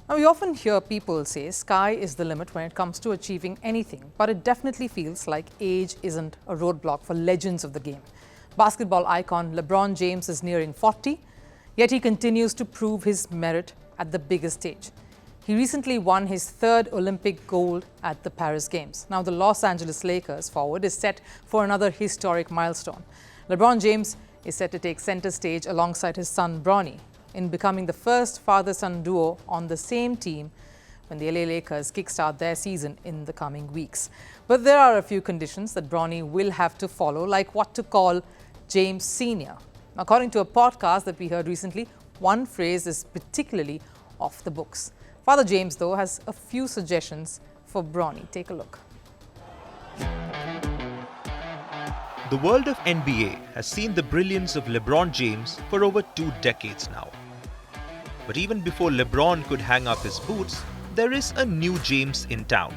Now, we often hear people say sky is the limit when it comes to achieving anything, but it definitely feels like age isn't a roadblock for legends of the game. Basketball icon LeBron James is nearing 40, yet he continues to prove his merit at the biggest stage. He recently won his third Olympic gold at the Paris Games. Now, the Los Angeles Lakers forward is set for another historic milestone. LeBron James is set to take center stage alongside his son Bronny in becoming the first father-son duo on the same team when the LA Lakers kickstart their season in the coming weeks. But there are a few conditions that Bronny will have to follow, like what to call James Sr. According to a podcast that we heard recently, one phrase is particularly off the books. Father James, though, has a few suggestions for Bronny. Take a look. The world of NBA has seen the brilliance of LeBron James for over 2 decades now. But even before LeBron could hang up his boots, there is a new James in town.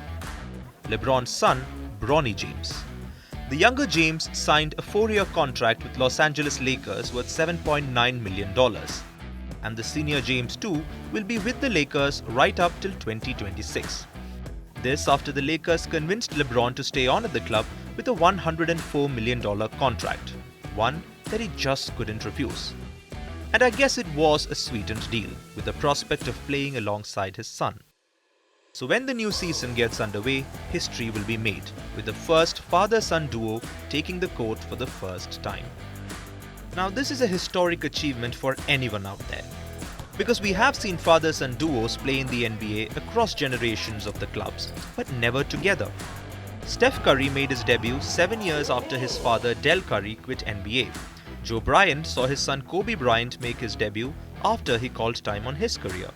LeBron's son, Bronny James. The younger James signed a 4-year contract with Los Angeles Lakers worth $7.9 million. And the senior James too will be with the Lakers right up till 2026. This after the Lakers convinced LeBron to stay on at the club with a $104 million contract, one that he just couldn't refuse. And I guess it was a sweetened deal, with the prospect of playing alongside his son. So when the new season gets underway, history will be made, with the first father-son duo taking the court for the first time. Now this is a historic achievement for anyone out there, because we have seen father-son duos play in the NBA across generations of the clubs, but never together. Steph Curry made his debut 7 years after his father Del Curry quit NBA. Joe Bryant saw his son Kobe Bryant make his debut after he called time on his career.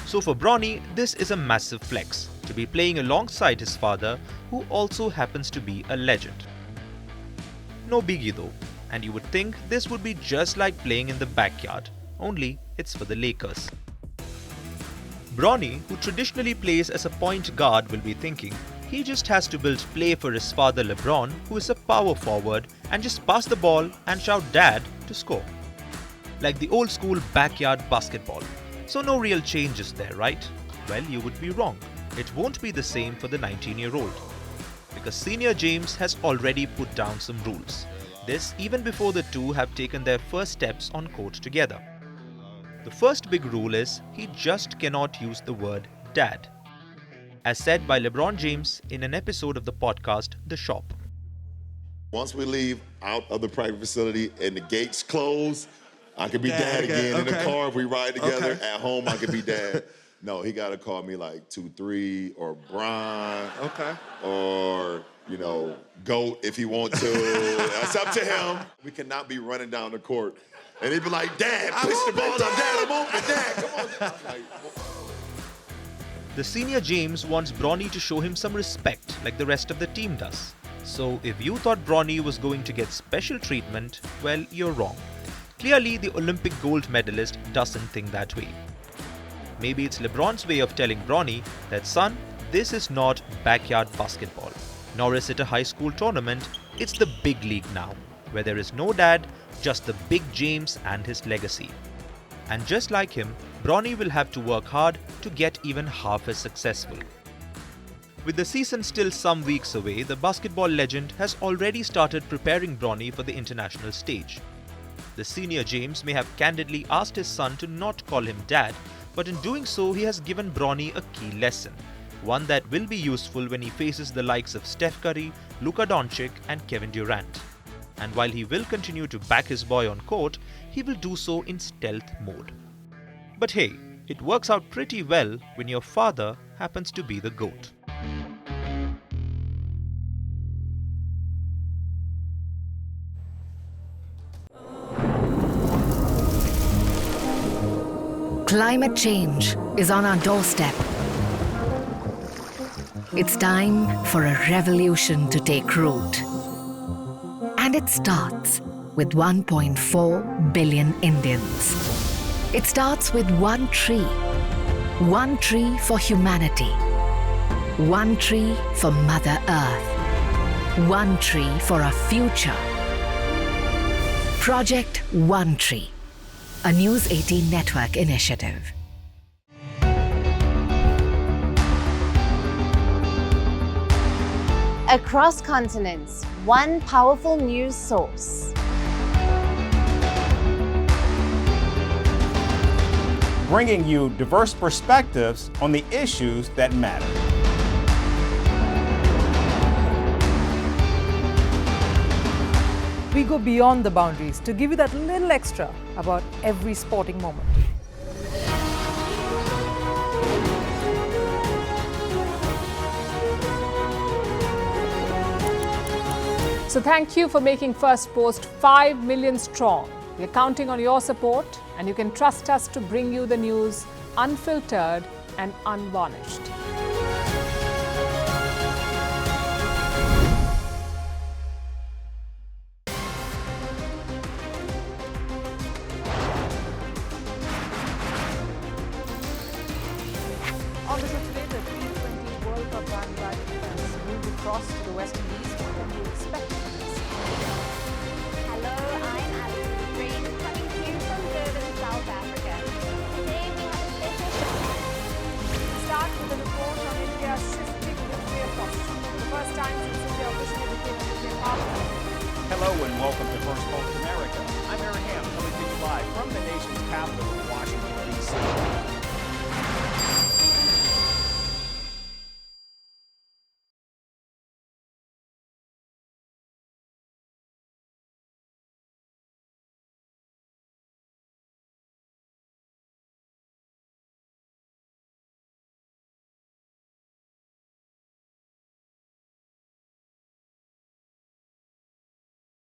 So for Bronny, this is a massive flex, to be playing alongside his father, who also happens to be a legend. No biggie though, and you would think this would be just like playing in the backyard, only it's for the Lakers. Bronny, who traditionally plays as a point guard, will be thinking he just has to build play for his father LeBron, who is a power forward, and just pass the ball and shout "Dad" to score. Like the old school backyard basketball. So no real changes there, right? Well, you would be wrong. It won't be the same for the 19-year-old. Because senior James has already put down some rules. This even before the two have taken their first steps on court together. The first big rule is he just cannot use the word dad, as said by LeBron James in an episode of the podcast The Shop. Once we leave out of the private facility and the gates close, I could be dad again. In the car, if we ride together. At home, I could be dad. No, he got to call me like 2-3 or Brian. Or, GOAT if he wants to. That's up to him. We cannot be running down the court. And he'd be like, Dad, push the ball up. Dad, I'm open. Dad, come on. The senior James wants Bronny to show him some respect like the rest of the team does. So if you thought Bronny was going to get special treatment, well, you're wrong. Clearly, the Olympic gold medalist doesn't think that way. Maybe it's LeBron's way of telling Bronny that, son, this is not backyard basketball, nor is it a high school tournament, it's the big league now, where there is no dad, just the big James and his legacy. And just like him, Bronny will have to work hard to get even half as successful. With the season still some weeks away, the basketball legend has already started preparing Bronny for the international stage. The senior James may have candidly asked his son to not call him dad, but in doing so he has given Bronny a key lesson, one that will be useful when he faces the likes of Steph Curry, Luka Doncic and Kevin Durant. And while he will continue to back his boy on court, he will do so in stealth mode. But hey, it works out pretty well when your father happens to be the GOAT. Climate change is on our doorstep. It's time for a revolution to take root. And it starts with 1.4 billion Indians. It starts with one tree for humanity, one tree for Mother Earth, one tree for our future. Project One Tree, a News 18 network initiative. across continents, one powerful news source. Bringing you diverse perspectives on the issues that matter. We go beyond the boundaries to give you that little extra about every sporting moment. So thank you for making First Post 5 million strong. We're counting on your support, and you can trust us to bring you the news unfiltered and unvarnished. On this today, the T20 World Cup bandwagon has moved across to the West Indies.